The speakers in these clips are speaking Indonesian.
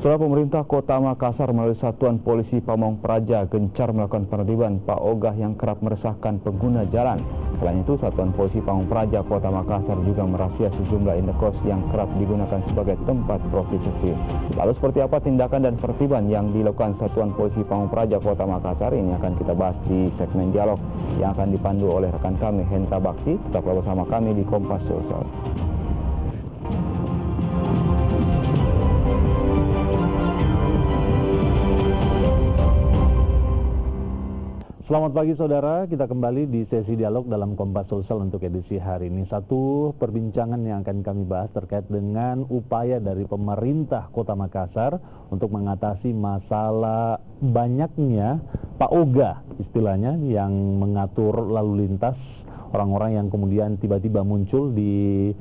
Setelah pemerintah Kota Makassar melalui Satuan Polisi Pamong Praja gencar melakukan penertiban Pak Ogah yang kerap meresahkan pengguna jalan. Selain itu, Satuan Polisi Pamong Praja Kota Makassar juga merazia sejumlah indekos yang kerap digunakan sebagai tempat prostitusi. Lalu seperti apa tindakan dan penertiban yang dilakukan Satuan Polisi Pamong Praja Kota Makassar? Ini akan kita bahas di segmen dialog yang akan dipandu oleh rekan kami Henta Bakti. Tetaplah bersama kami di Kompas Sosial. Selamat pagi saudara, kita kembali di sesi dialog dalam Kompas Sosial untuk edisi hari ini. Satu perbincangan yang akan kami bahas terkait dengan upaya dari pemerintah Kota Makassar untuk mengatasi masalah banyaknya Pak Ogah istilahnya yang mengatur lalu lintas, orang-orang yang kemudian tiba-tiba muncul di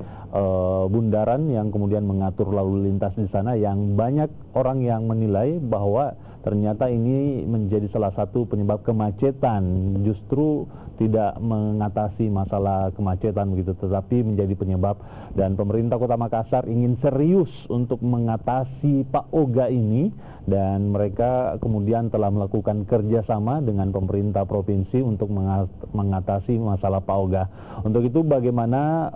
bundaran yang kemudian mengatur lalu lintas di sana, yang banyak orang yang menilai bahwa ternyata ini menjadi salah satu penyebab kemacetan, justru tidak mengatasi masalah kemacetan begitu, tetapi menjadi penyebab. Dan pemerintah Kota Makassar ingin serius untuk mengatasi Pak Ogah ini, dan mereka kemudian telah melakukan kerjasama dengan pemerintah provinsi untuk mengatasi masalah Pak Ogah. Untuk itu bagaimana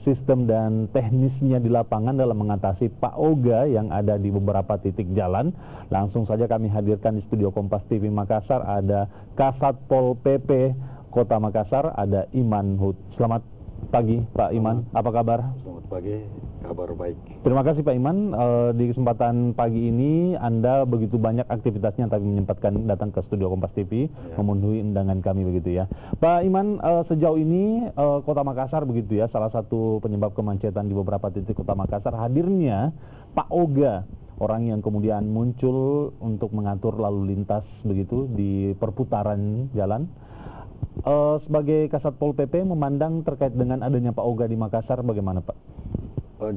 sistem dan teknisnya di lapangan dalam mengatasi Pak Ogah yang ada di beberapa titik jalan? Langsung saja kami hadirkan di studio Kompas TV Makassar, ada Kasat Pol PP Kota Makassar, ada Iman Hud. Selamat pagi Pak Iman, apa kabar? Selamat pagi, kabar baik. Terima kasih Pak Iman, di kesempatan pagi ini Anda begitu banyak aktivitasnya tapi menyempatkan datang ke studio Kompas TV memenuhi undangan kami begitu ya. Pak Iman, sejauh ini Kota Makassar begitu ya, salah satu penyebab kemacetan di beberapa titik Kota Makassar hadirnya Pak Ogah, orang yang kemudian muncul untuk mengatur lalu lintas begitu di perputaran jalan. Sebagai Kasat Pol PP memandang terkait dengan adanya Pak Ogah di Makassar bagaimana Pak?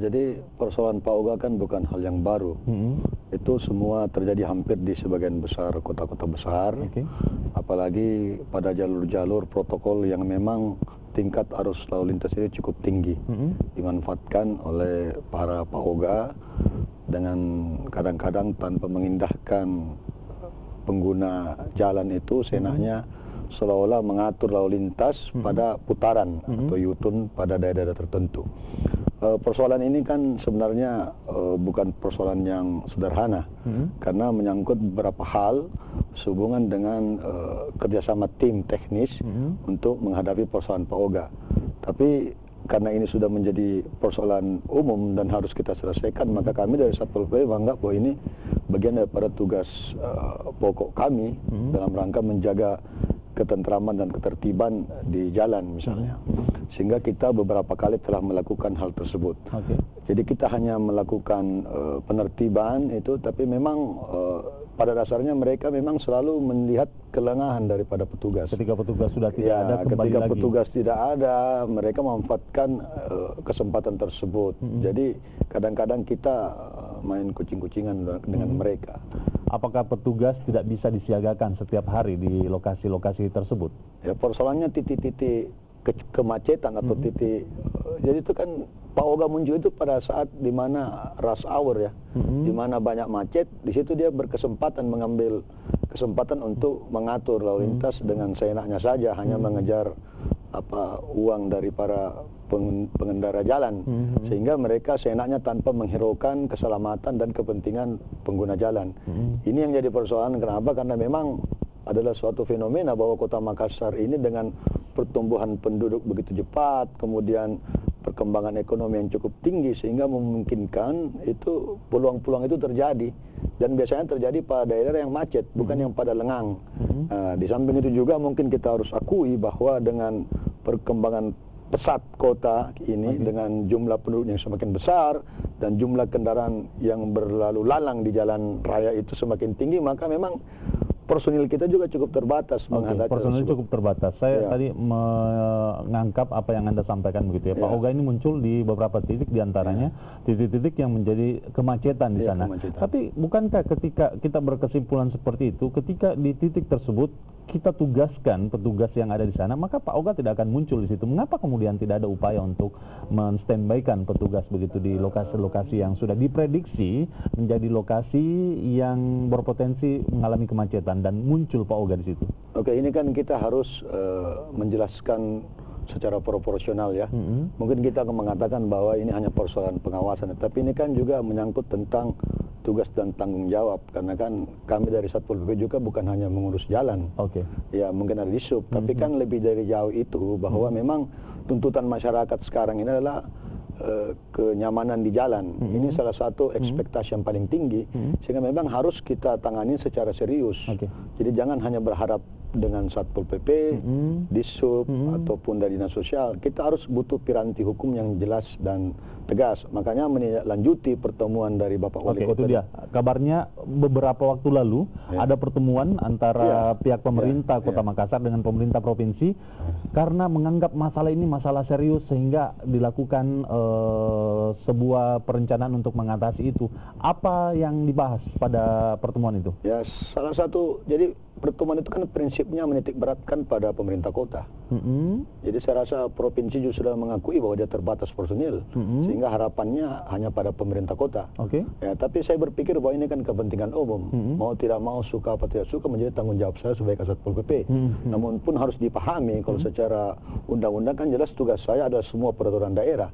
Jadi persoalan Pak Ogah kan bukan hal yang baru. Itu semua terjadi hampir di sebagian besar kota-kota besar. Apalagi pada jalur-jalur protokol yang memang tingkat arus lalu lintas ini cukup tinggi. Dimanfaatkan oleh para Pak Ogah dengan kadang-kadang tanpa mengindahkan pengguna jalan itu, seenaknya seolah-olah mengatur lalu lintas pada putaran atau U-turn pada daerah-daerah tertentu. Persoalan ini kan sebenarnya bukan persoalan yang sederhana, karena menyangkut beberapa hal sehubungan dengan kerjasama tim teknis untuk menghadapi persoalan Pak Ogah. Tapi karena ini sudah menjadi persoalan umum dan harus kita selesaikan, maka kami dari Satpol PP menganggap bahwa ini bagian daripada tugas pokok kami dalam rangka menjaga ketentraman dan ketertiban di jalan misalnya. Sehingga kita beberapa kali telah melakukan hal tersebut. Jadi kita hanya melakukan penertiban itu, tapi memang pada dasarnya mereka memang selalu melihat kelengahan daripada petugas. Ketika petugas sudah tidak ada, kembali ketika lagi. Petugas tidak ada, mereka memanfaatkan kesempatan tersebut. Jadi kadang-kadang kita main kucing-kucingan dengan mereka. Apakah petugas tidak bisa disiagakan setiap hari di lokasi-lokasi tersebut? Ya, persoalannya titik-titik kemacetan atau titik, jadi itu kan Pak Ogah muncul itu pada saat di mana rush hour ya, di mana banyak macet, di situ dia berkesempatan mengambil kesempatan untuk mengatur lalu lintas dengan seenaknya saja, hanya mengejar uang dari para pengendara jalan, sehingga mereka seenaknya tanpa menghiraukan keselamatan dan kepentingan pengguna jalan. Ini yang jadi persoalan. Kenapa? Karena memang adalah suatu fenomena bahwa Kota Makassar ini dengan pertumbuhan penduduk begitu cepat, kemudian perkembangan ekonomi yang cukup tinggi, sehingga memungkinkan itu peluang-peluang itu terjadi, dan biasanya terjadi pada daerah yang macet, bukan yang pada lengang. Di samping itu juga mungkin kita harus akui bahwa dengan perkembangan pesat kota ini, dengan jumlah penduduk yang semakin besar dan jumlah kendaraan yang berlalu lalang di jalan raya itu semakin tinggi, maka memang personil kita juga cukup terbatas menghadapi personil cukup terbatas. Saya tadi menangkap apa yang Anda sampaikan begitu ya. Pak Ogah ini muncul di beberapa titik, diantaranya titik-titik yang menjadi kemacetan di sana. Tapi bukankah ketika kita berkesimpulan seperti itu, ketika di titik tersebut kita tugaskan petugas yang ada di sana, maka Pak Oga tidak akan muncul di situ. Mengapa kemudian tidak ada upaya untuk men-standby-kan petugas begitu di lokasi-lokasi yang sudah diprediksi menjadi lokasi yang berpotensi mengalami kemacetan dan muncul Pak Oga di situ? Oke, ini kan kita harus menjelaskan secara proporsional ya. Mungkin kita akan mengatakan bahwa ini hanya persoalan pengawasan, tapi ini kan juga menyangkut tentang tugas dan tanggung jawab, karena kan kami dari Satpol PP juga bukan hanya mengurus jalan. Ya mungkin ada di sub, tapi kan lebih dari jauh itu bahwa memang tuntutan masyarakat sekarang ini adalah kenyamanan di jalan. Ini salah satu ekspektasi yang paling tinggi, sehingga memang harus kita tangani secara serius. Jadi jangan hanya berharap dengan Satpol PP, Dishub ataupun dari Dinas Sosial. Kita harus butuh piranti hukum yang jelas dan tegas. Makanya menindaklanjuti pertemuan dari Bapak Wali Kota. Itu dia. Kabarnya beberapa waktu lalu ada pertemuan antara pihak pemerintah Kota Makassar dengan pemerintah provinsi karena menganggap masalah ini masalah serius sehingga dilakukan sebuah perencanaan untuk mengatasi itu. Apa yang dibahas pada pertemuan itu? Ya, salah satu, jadi pertemuan itu kan prinsipnya menitik beratkan pada pemerintah kota. Jadi saya rasa provinsi juga sudah mengakui bahwa dia terbatas personil, sehingga harapannya hanya pada pemerintah kota. Ya, tapi saya berpikir bahwa ini kan kepentingan umum. Mau tidak mau, suka apa tidak suka, menjadi tanggung jawab saya sebagai Satpol PP. Namun pun harus dipahami kalau secara undang-undang kan jelas tugas saya adalah semua peraturan daerah.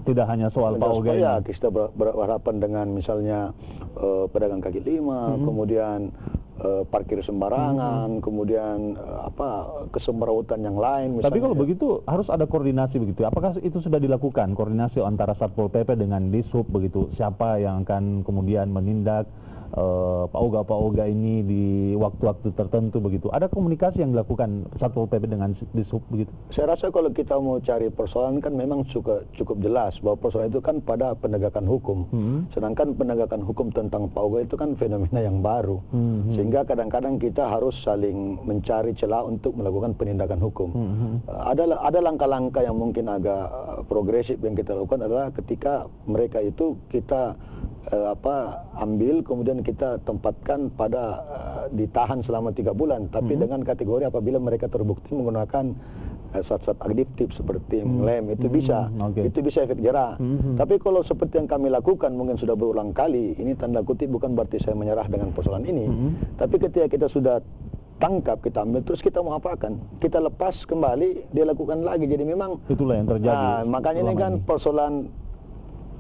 Tidak hanya soal Pak Oga ini. Ya, kita berharapan dengan misalnya pedagang kaki lima, kemudian parkir sembarangan, kemudian kesemrawutan yang lain. Misalnya. Tapi kalau begitu harus ada koordinasi begitu. Apakah itu sudah dilakukan koordinasi antara Satpol PP dengan Dishub begitu? Siapa yang akan kemudian menindak Pak Oga ini di waktu-waktu tertentu begitu? Ada komunikasi yang dilakukan Satpol PP dengan Dishub begitu? Saya rasa kalau kita mau cari persoalan kan memang cukup jelas bahwa persoalan itu kan pada penegakan hukum. Sedangkan penegakan hukum tentang Pak Oga itu kan fenomena yang baru. Sehingga kadang-kadang kita harus saling mencari celah untuk melakukan penindakan hukum. Ada langkah-langkah yang mungkin agak progresif yang kita lakukan adalah ketika mereka itu kita ambil kemudian kita tempatkan pada ditahan selama 3 bulan, tapi dengan kategori apabila mereka terbukti menggunakan zat-zat adiktif seperti lem, itu bisa, itu bisa efek jerah. Tapi kalau seperti yang kami lakukan mungkin sudah berulang kali, ini tanda kutip bukan berarti saya menyerah dengan persoalan ini, tapi ketika kita sudah tangkap, kita ambil, terus kita mau apakan? Kita lepas kembali, dia lakukan lagi. Jadi memang itulah yang terjadi. Makanya ini kan persoalan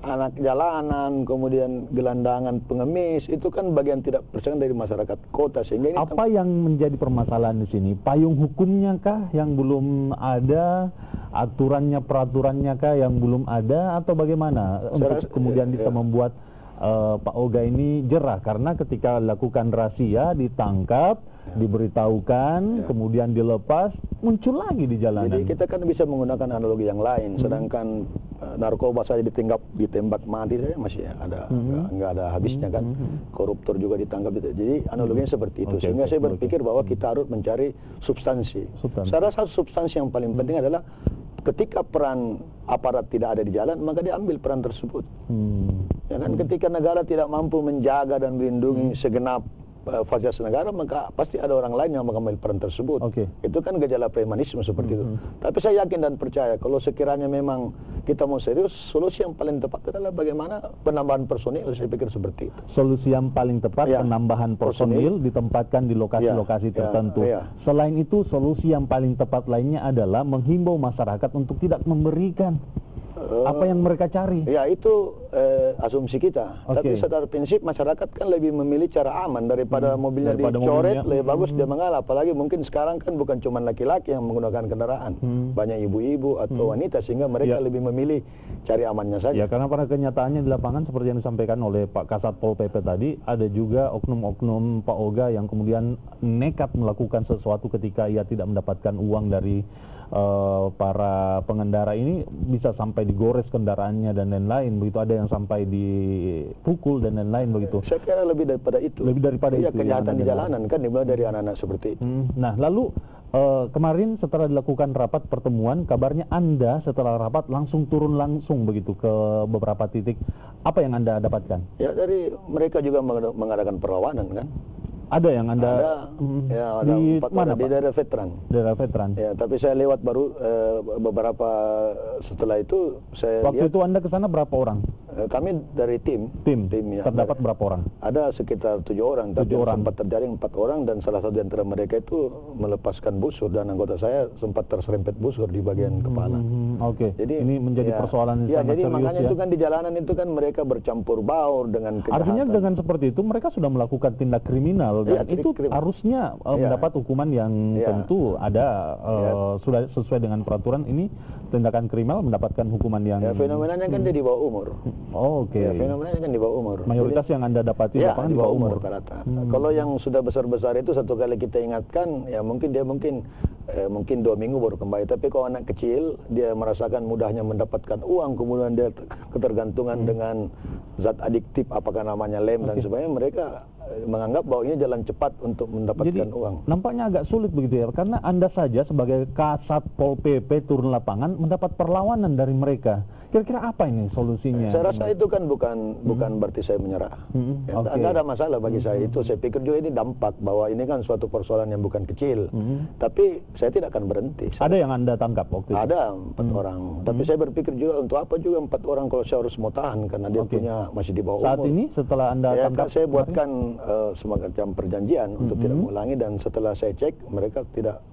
anak jalanan, kemudian gelandangan pengemis, itu kan bagian tidak percaya dari masyarakat kota. Sehingga ini apa yang menjadi permasalahan di sini? Payung hukumnya kah yang belum ada, aturannya, peraturannya kah yang belum ada, atau bagaimana untuk kemudian bisa membuat Pak Oga ini jerah? Karena ketika lakukan razia, ditangkap, diberitahukan, kemudian dilepas, muncul lagi di jalanan. Jadi kita kan bisa menggunakan analogi yang lain. Sedangkan narkoba saja ditembak mati saja masih ada, nggak ada habisnya kan. Koruptor juga ditangkap. Jadi analoginya seperti itu. Sehingga saya berpikir bahwa kita harus mencari substansi. Saya rasa substansi yang paling penting adalah ketika peran aparat tidak ada di jalan, maka dia ambil peran tersebut. Ya kan, ketika negara tidak mampu menjaga dan melindungi segenap fasilitas negara, maka pasti ada orang lain yang mengambil peran tersebut. Itu kan gejala premanisme seperti itu. Tapi saya yakin dan percaya kalau sekiranya memang kita mau serius, solusi yang paling tepat adalah bagaimana penambahan personil. Saya pikir seperti itu. Solusi yang paling tepat penambahan personil ditempatkan di lokasi-lokasi tertentu. Selain itu, solusi yang paling tepat lainnya adalah menghimbau masyarakat untuk tidak memberikan apa yang mereka cari. Ya, itu asumsi kita. Tapi secara prinsip masyarakat kan lebih memilih cara aman daripada mobilnya dicoret, lebih bagus dia mengalah. Apalagi mungkin sekarang kan bukan cuma laki-laki yang menggunakan kendaraan, banyak ibu-ibu atau wanita, sehingga mereka lebih memilih cari amannya saja. Ya, karena pada kenyataannya di lapangan seperti yang disampaikan oleh Pak Kasatpol PP tadi, ada juga oknum-oknum Pak Oga yang kemudian nekat melakukan sesuatu ketika ia tidak mendapatkan uang dari para pengendara ini, bisa sampai digores kendaraannya dan lain-lain begitu. Ada yang sampai dipukul dan lain-lain begitu. Saya kira lebih daripada itu. Lebih daripada itu. Kejahatan di jalanan kan dimulai dari anak-anak seperti itu. Nah, lalu kemarin setelah dilakukan rapat pertemuan, kabarnya Anda setelah rapat langsung turun langsung begitu ke beberapa titik. Apa yang Anda dapatkan? Ya, dari mereka juga mengadakan perlawanan kan. Ada yang Anda ada di 4 mana, orang di Pak? daerah veteran. Daerah veteran. Ya, tapi saya lewat baru beberapa setelah itu saya Waktu lihat itu Anda ke sana berapa orang? kami dari tim ya, Terdapat berapa orang? ada sekitar 7 orang, tapi 7 orang. sempat terjaring 4 orang dan salah satu di antara mereka itu melepaskan busur dan anggota saya sempat terserempet busur di bagian kepala. Oke. Jadi ini menjadi persoalan ya, sangat jadi serius makanya ya. itu kan di jalanan itu kan mereka bercampur baur dengan kejahatan. Artinya dengan seperti itu mereka sudah melakukan tindak kriminal dan itu harusnya mendapat hukuman yang tentu ada sudah sesuai dengan peraturan. Ini tindakan kriminal mendapatkan hukuman yang fenomenanya kan dia di bawah umur. Oke. Ya, fenomenanya kan di bawah umur. Mayoritas yang Anda dapati di lapangan di bawah umur. Rata-rata. Kalau yang sudah besar-besar itu satu kali kita ingatkan, ya mungkin 2 minggu baru kembali. Tapi kalau anak kecil dia merasakan mudahnya mendapatkan uang, kemudian dia ketergantungan dengan zat adiktif, apakah namanya lem dan sebagainya, mereka menganggap bahwa ini jalan cepat untuk mendapatkan uang. Nampaknya agak sulit begitu ya, karena Anda saja sebagai Kasat Pol PP turun lapangan mendapat perlawanan dari mereka. Kira-kira apa ini solusinya? Saya rasa itu kan bukan berarti saya menyerah. Tidak ada masalah bagi saya itu. Saya pikir juga ini dampak bahwa ini kan suatu persoalan yang bukan kecil. Tapi saya tidak akan berhenti. Ada yang Anda tangkap waktu itu? Ada 4 orang. Tapi saya berpikir juga untuk apa juga 4 orang kalau saya harus mau tahan karena dia punya masih di bawah umur. Saat ini setelah Anda tangkap, saya buatkan semacam perjanjian untuk tidak mengulangi, dan setelah saya cek mereka tidak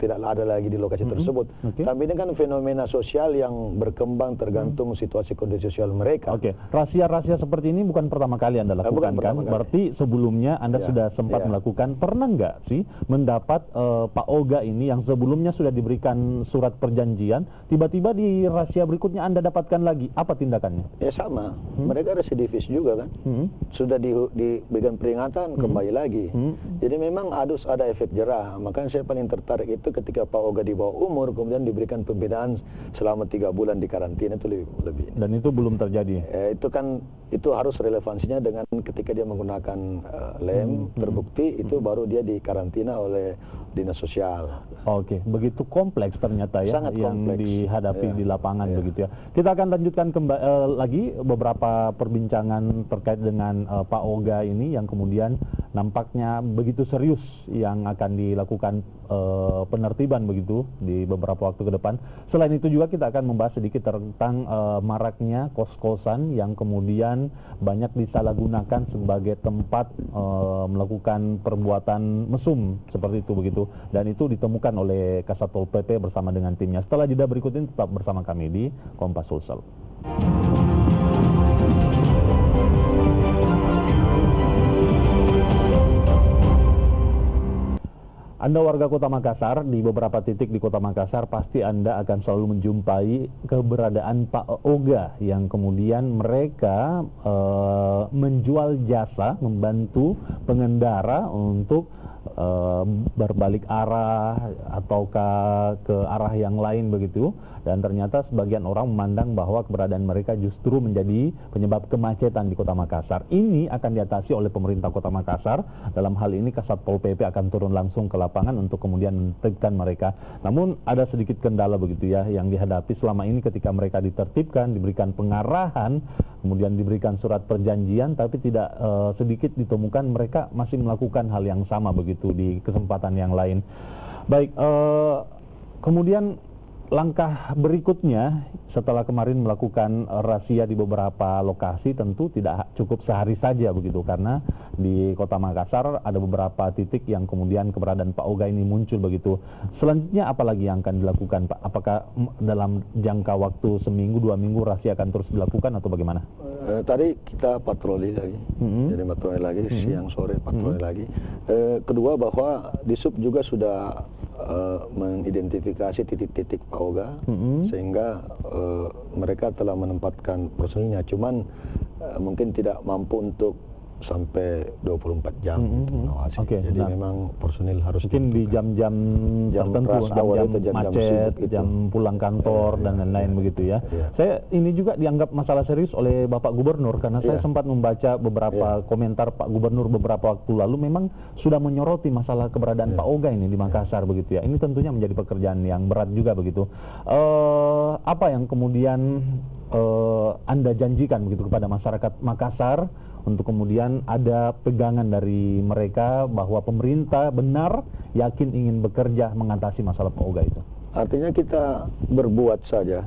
ada lagi di lokasi tersebut. Tapi ini kan fenomena sosial yang berkembang tergantung situasi kondisi sosial mereka. Rahasia-rahasia seperti ini bukan pertama kali Anda lakukan kan? Berarti sebelumnya Anda sudah sempat melakukan. Pernah nggak sih mendapat Pak Oga ini yang sebelumnya sudah diberikan surat perjanjian, tiba-tiba di rahasia berikutnya Anda dapatkan lagi? Apa tindakannya? Ya sama, mereka residivis juga kan. Sudah diberikan peringatan, kembali lagi. Jadi memang harus ada efek jerah. Makanya saya paling tertarik itu ketika Pak Oga di bawah umur kemudian diberikan pembinaan selama 3 bulan di karantina, itu lebih. Dan itu belum terjadi? Itu harus relevansinya dengan ketika dia menggunakan lem, terbukti, itu baru dia dikarantina oleh dinas sosial. Begitu kompleks ternyata ya. Sangat yang kompleks. Dihadapi di lapangan begitu ya. Kita akan lanjutkan lagi beberapa perbincangan terkait dengan Pak Oga ini yang kemudian nampaknya begitu serius yang akan dilakukan penertiban begitu di beberapa waktu ke depan. Selain itu juga kita akan membahas sedikit tentang maraknya kos-kosan yang kemudian banyak disalahgunakan sebagai tempat melakukan perbuatan mesum seperti itu begitu, dan itu ditemukan oleh Kasat Pol PP bersama dengan timnya. Setelah jeda berikut ini tetap bersama kami di Kompas Sulsel. Anda warga Kota Makassar, di beberapa titik di Kota Makassar pasti Anda akan selalu menjumpai keberadaan Pak Oga yang kemudian mereka menjual jasa, membantu pengendara untuk berbalik arah ataukah ke arah yang lain begitu, dan ternyata sebagian orang memandang bahwa keberadaan mereka justru menjadi penyebab kemacetan di Kota Makassar. Ini akan diatasi oleh pemerintah Kota Makassar. Dalam hal ini Kasat Pol PP akan turun langsung ke lapangan untuk kemudian menertibkan mereka. Namun ada sedikit kendala begitu ya yang dihadapi selama ini ketika mereka ditertibkan, diberikan pengarahan, kemudian diberikan surat perjanjian, tapi tidak sedikit ditemukan mereka masih melakukan hal yang sama begitu di kesempatan yang lain. Baik, kemudian langkah berikutnya setelah kemarin melakukan razia di beberapa lokasi tentu tidak cukup sehari saja begitu, karena di Kota Makassar ada beberapa titik yang kemudian keberadaan Pak Oga ini muncul begitu. Selanjutnya apa lagi yang akan dilakukan Pak? Apakah dalam jangka waktu seminggu 2 minggu razia akan terus dilakukan atau bagaimana? Tadi kita patroli lagi, jadi patroli lagi, siang sore patroli lagi. Kedua bahwa Disub juga sudah mengidentifikasi titik-titik Pak Oga, sehingga mereka telah menempatkan personilnya, cuman mungkin tidak mampu untuk sampai 24 jam mengawasi. Jadi memang personil harus mungkin di jam-jam tertentu, jam-jam macet, jam pulang kantor dan lain-lain begitu ya. Saya ini juga dianggap masalah serius oleh Bapak Gubernur, karena saya sempat membaca beberapa komentar Pak Gubernur beberapa waktu lalu memang sudah menyoroti masalah keberadaan Pak Oga ini di Makassar begitu ya. Ini tentunya menjadi pekerjaan yang berat juga begitu. Apa yang kemudian Anda janjikan begitu kepada masyarakat Makassar untuk kemudian ada pegangan dari mereka bahwa pemerintah benar yakin ingin bekerja mengatasi masalah Pak Oga itu? Artinya kita berbuat saja.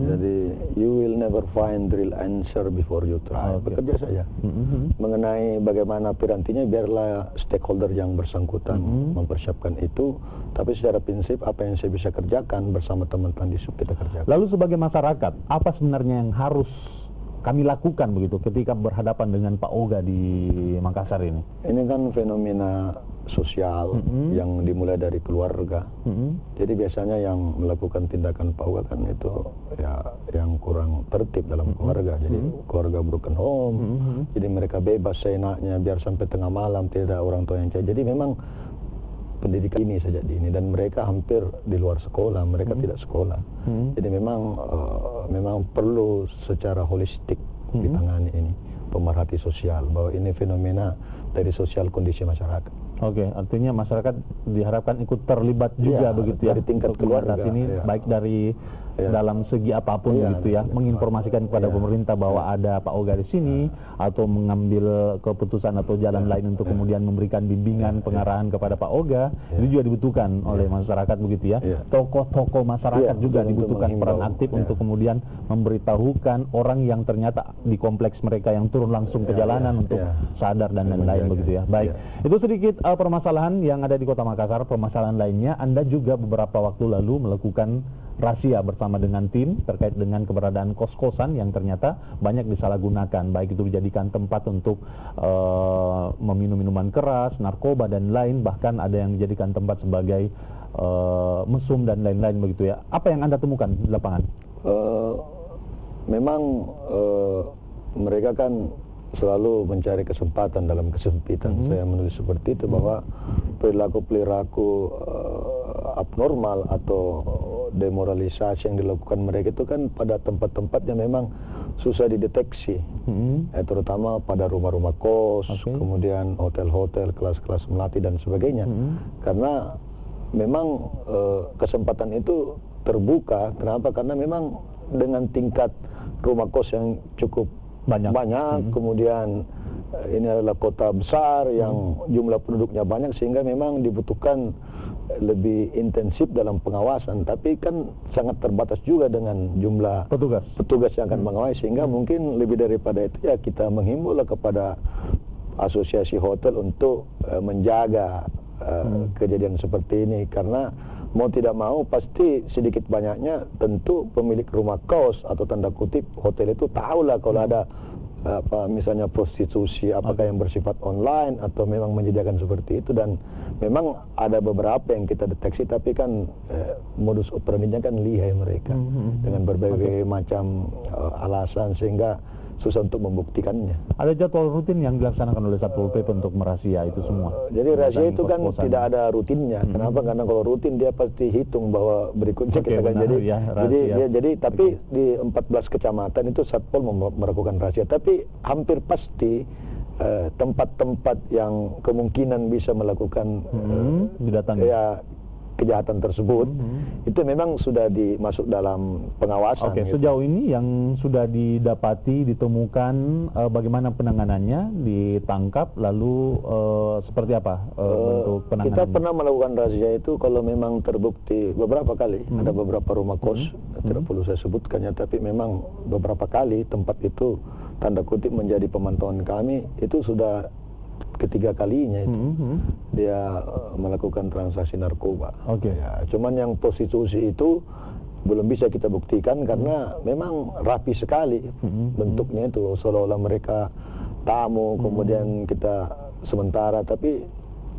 Jadi you will never find real answer before you try. Bekerja saja. Mengenai bagaimana pirantinya, biarlah stakeholder yang bersangkutan mempersiapkan itu. Tapi secara prinsip apa yang saya bisa kerjakan bersama teman-teman di sub kita kerjakan. Lalu sebagai masyarakat, apa sebenarnya yang harus kami lakukan begitu ketika berhadapan dengan Pak Oga di Makassar ini? Ini kan fenomena sosial yang dimulai dari keluarga. Jadi biasanya yang melakukan tindakan Pak Oga kan itu ya yang kurang tertib dalam keluarga. Jadi keluarga broken home. Jadi mereka bebas seenaknya biar sampai tengah malam tidak orang tua yang cari. Jadi memang pendidikan ini saja di ini, dan mereka hampir di luar sekolah, mereka tidak sekolah. Jadi memang perlu secara holistik ditangani ini, pemerhati sosial, bahwa ini fenomena dari sosial kondisi masyarakat. Oke, artinya masyarakat diharapkan ikut terlibat juga begitu ya, dari tingkat keluarga ini, baik dari dalam segi apapun gitu ya, menginformasikan kepada pemerintah bahwa ada Pak Oga di sini, atau mengambil keputusan atau jalan lain untuk kemudian memberikan bimbingan pengarahan kepada Pak Oga. Itu juga dibutuhkan oleh masyarakat begitu ya. Tokoh-tokoh masyarakat juga dibutuhkan peran aktif untuk kemudian memberitahukan orang yang ternyata di kompleks mereka yang turun langsung ke jalanan untuk sadar dan lain-lain begitu ya. Baik, itu sedikit permasalahan yang ada di Kota Makassar. Permasalahan lainnya, Anda juga beberapa waktu lalu melakukan rahasia bersama dengan tim terkait dengan keberadaan kos-kosan yang ternyata banyak disalahgunakan, baik itu dijadikan tempat untuk meminum minuman keras, narkoba dan lain, bahkan ada yang dijadikan tempat sebagai mesum dan lain-lain begitu ya. Apa yang Anda temukan di lapangan? Memang mereka kan selalu mencari kesempatan dalam kesempitan. Saya menulis seperti itu, bahwa perilaku-perilaku abnormal atau demoralisasi yang dilakukan mereka itu kan pada tempat-tempat yang memang susah dideteksi, terutama pada rumah-rumah kos, kemudian hotel-hotel, kelas-kelas melati dan sebagainya. Karena memang kesempatan itu terbuka. Kenapa? Karena memang dengan tingkat rumah kos yang cukup banyak, kemudian ini adalah kota besar yang jumlah penduduknya banyak, sehingga memang dibutuhkan lebih intensif dalam pengawasan. Tapi kan sangat terbatas juga dengan jumlah petugas yang akan mengawasi, sehingga mungkin lebih daripada itu ya kita menghimbaulah kepada asosiasi hotel untuk menjaga kejadian seperti ini. Karena mau tidak mau pasti sedikit banyaknya tentu pemilik rumah kos atau tanda kutip hotel itu tahulah kalau ada misalnya prostitusi, apakah yang bersifat online atau memang menyediakan seperti itu. Dan memang ada beberapa yang kita deteksi, tapi kan modus operandinya kan lihai mereka dengan berbagai macam alasan, sehingga susah untuk membuktikannya. Ada jadwal rutin yang dilaksanakan oleh Satpol PP untuk merahasia itu semua? Jadi rahasia itu kan tidak ada rutinnya. Kenapa? Karena kalau rutin dia pasti hitung bahwa berikutnya kita akan jadi tapi di 14 kecamatan itu Satpol melakukan rahasia. Tapi hampir pasti tempat-tempat yang kemungkinan bisa melakukan didatangi kejahatan tersebut itu memang sudah dimasuk dalam pengawasan. Gitu. Sejauh ini yang sudah didapati, ditemukan, bagaimana penanganannya, ditangkap, lalu seperti apa bentuk penanganannya? Kita pernah melakukan razia itu kalau memang terbukti beberapa kali, ada beberapa rumah kos, tidak perlu saya sebutkannya, tapi memang beberapa kali tempat itu tanda kutip menjadi pemantauan kami, itu sudah ketiga kalinya itu dia melakukan transaksi narkoba. Ya, cuman yang prostitusi itu belum bisa kita buktikan karena memang rapi sekali bentuknya itu, seolah-olah mereka tamu, kemudian kita sementara, tapi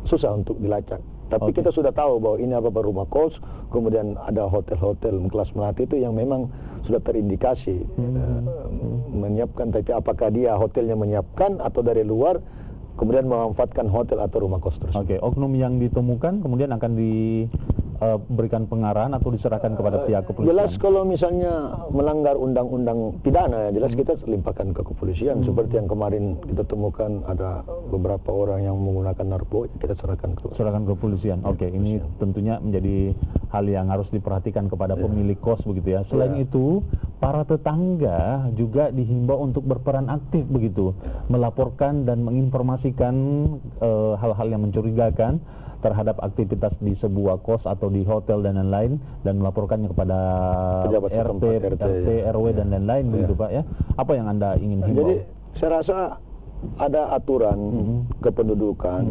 susah untuk dilacak. Tapi kita sudah tahu bahwa ini apa rumah kos, kemudian ada hotel-hotel kelas melati itu yang memang sudah terindikasi menyiapkan. Tapi apakah dia hotelnya menyiapkan atau dari luar kemudian memanfaatkan hotel atau rumah kos tersebut. Oknum yang ditemukan kemudian akan berikan pengarahan atau diserahkan kepada pihak kepolisian? Jelas kalau misalnya melanggar undang-undang pidana, jelas kita limpahkan ke kepolisian. Seperti yang kemarin kita temukan ada beberapa orang yang menggunakan narkoba, kita serahkan ke kepolisian. Oke, ini tentunya menjadi hal yang harus diperhatikan kepada pemilik kos begitu ya. Selain itu, para tetangga juga dihimbau untuk berperan aktif begitu, melaporkan dan menginformasikan hal-hal yang mencurigakan terhadap aktivitas di sebuah kos atau di hotel dan lain-lain, dan melaporkannya kepada RT, RW dan lain-lain begitu Pak ya. Apa yang Anda ingin himbau? Jadi saya rasa ada aturan kependudukan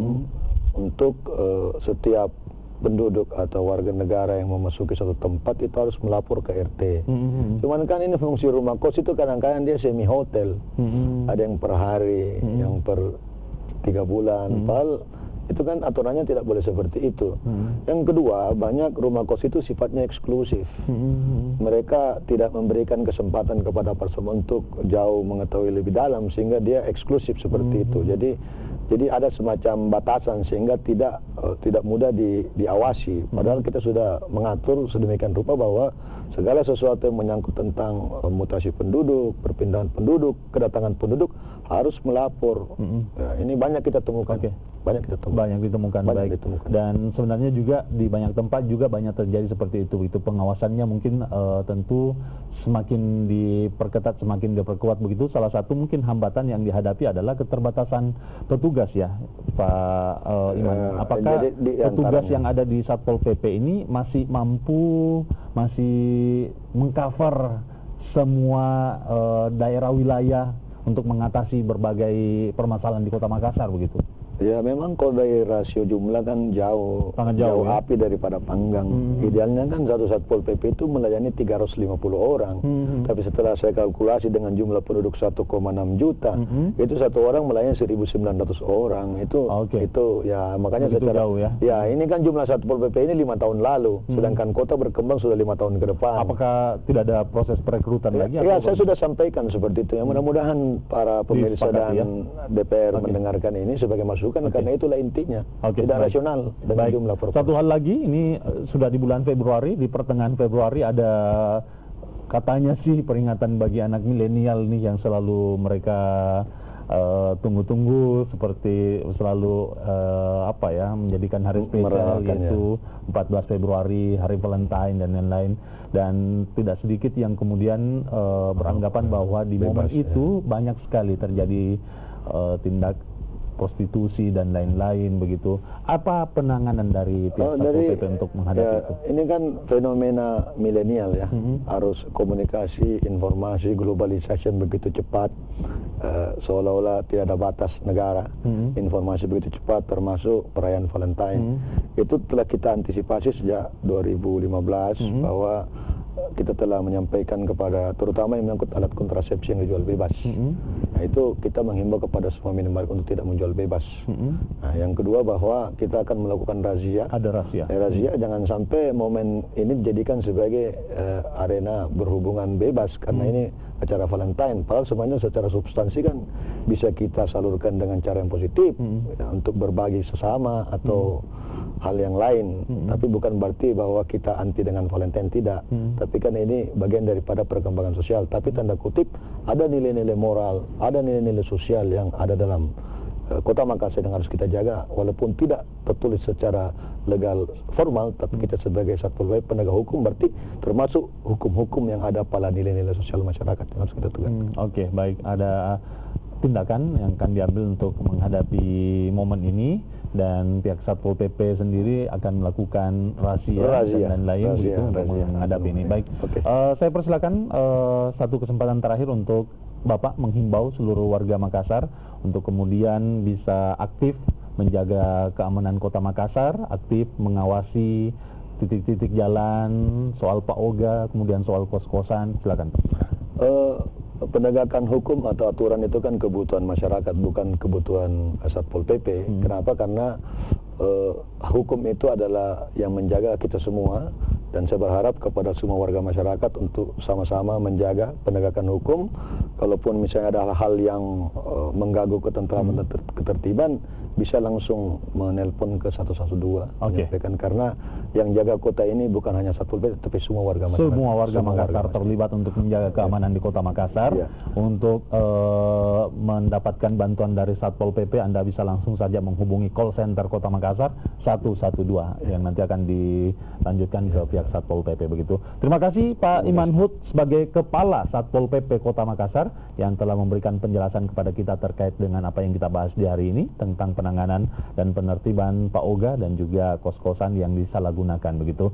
untuk setiap penduduk atau warga negara yang memasuki suatu tempat itu harus melapor ke RT. Cuman kan ini fungsi rumah kos itu kadang-kadang dia semi hotel. Ada yang per hari, yang per 3 bulan. Padahal itu kan aturannya tidak boleh seperti itu. Yang kedua, banyak rumah kos itu sifatnya eksklusif. Mereka tidak memberikan kesempatan kepada person untuk jauh mengetahui lebih dalam, sehingga dia eksklusif seperti itu. Jadi ada semacam batasan sehingga tidak mudah diawasi. Padahal kita sudah mengatur sedemikian rupa bahwa segala sesuatu yang menyangkut tentang mutasi penduduk, perpindahan penduduk, kedatangan penduduk harus melapor. Ya, ini banyak kita temukan. Banyak ditemukan. Baik. Dan sebenarnya juga di banyak tempat juga banyak terjadi seperti itu. Itu pengawasannya mungkin tentu semakin diperketat, semakin diperkuat begitu. Salah satu mungkin hambatan yang dihadapi adalah keterbatasan petugas ya, Pak Iman. Apakah petugas yang ada di Satpol PP ini masih mampu, masih mengcover semua daerah wilayah untuk mengatasi berbagai permasalahan di Kota Makassar begitu? Ya memang kalau dari rasio jumlah kan jauh ya? api daripada panggang. Idealnya kan satu Satpol PP itu melayani 350 orang. Tapi setelah saya kalkulasi dengan jumlah penduduk 1,6 juta, itu satu orang melayani 1.900 orang. Itu ya makanya secara jauh ya? Ya ini kan jumlah Satpol PP ini 5 tahun lalu, sedangkan kota berkembang sudah 5 tahun ke depan. Apakah tidak ada proses perekrutan lagi? Ya saya sudah sampaikan seperti itu. Ya, mudah-mudahan para pemirsa dan DPR mendengarkan ini sebagai masukan. Karena itulah intinya, tidak rasional dengan jumlah provinsi. Satu hal lagi, ini sudah di bulan Februari, di pertengahan Februari ada katanya sih peringatan bagi anak milenial nih yang selalu mereka tunggu-tunggu, seperti selalu menjadikan hari spesial yaitu 14 Februari, hari Valentine dan lain-lain. Dan tidak sedikit yang kemudian beranggapan bahwa di momen itu banyak sekali terjadi tindak prostitusi dan lain-lain begitu. Apa penanganan dari pihak Satpol PP untuk menghadapi itu? Ini kan fenomena milenial ya. Harus komunikasi, informasi, globalisasi yang begitu cepat, seolah-olah tidak ada batas negara. Informasi begitu cepat, termasuk perayaan Valentine. Itu telah kita antisipasi sejak 2015 bahwa kita telah menyampaikan kepada, terutama yang menyangkut alat kontrasepsi yang dijual bebas. Nah itu kita menghimbau kepada semua minimarket untuk tidak menjual bebas. Nah yang kedua bahwa kita akan melakukan razia. Ada razia. Razia jangan sampai momen ini dijadikan sebagai arena berhubungan bebas, karena ini acara Valentine. Padahal semuanya secara substansi kan bisa kita salurkan dengan cara yang positif, ya, untuk berbagi sesama atau hal yang lain. Tapi bukan berarti bahwa kita anti dengan Valentine, tidak. Tapi kan ini bagian daripada perkembangan sosial. Tapi tanda kutip ada nilai-nilai moral, ada nilai-nilai sosial yang ada dalam Kota Makassar yang harus kita jaga, walaupun tidak tertulis secara legal formal, tapi kita sebagai Satpol PP penegak hukum berarti termasuk hukum-hukum yang ada pada nilai-nilai sosial masyarakat yang harus kita tegakkan. Oke, baik. Ada tindakan yang akan diambil untuk menghadapi momen ini, dan pihak Satpol PP sendiri akan melakukan razia dan lain-lain gitu untuk menghadapi ini. Baik, saya persilakan satu kesempatan terakhir untuk Bapak menghimbau seluruh warga Makassar untuk kemudian bisa aktif menjaga keamanan Kota Makassar, aktif mengawasi titik-titik jalan, soal Pak Oga, kemudian soal kos-kosan. Silakan. Penegakan hukum atau aturan itu kan kebutuhan masyarakat, bukan kebutuhan Satpol PP. Kenapa? Karena hukum itu adalah yang menjaga kita semua, dan saya berharap kepada semua warga masyarakat untuk sama-sama menjaga penegakan hukum. Kalaupun misalnya ada hal-hal yang mengganggu ketentraman dan ketertiban, bisa langsung menelpon ke 112 menyampaikan, karena yang jaga kota ini bukan hanya Satpol PP tapi semua warga masyarakat. Semua warga Makassar terlibat untuk menjaga keamanan di Kota Makassar. Untuk mendapatkan bantuan dari Satpol PP, Anda bisa langsung saja menghubungi call center Kota Makassar 112 yang nanti akan dilanjutkan ke pihak Satpol PP begitu. Terima kasih Pak Iman Hud sebagai Kepala Satpol PP Kota Makassar yang telah memberikan penjelasan kepada kita terkait dengan apa yang kita bahas di hari ini tentang penanganan dan penertiban Pak Oga dan juga kos-kosan yang disalahgunakan begitu.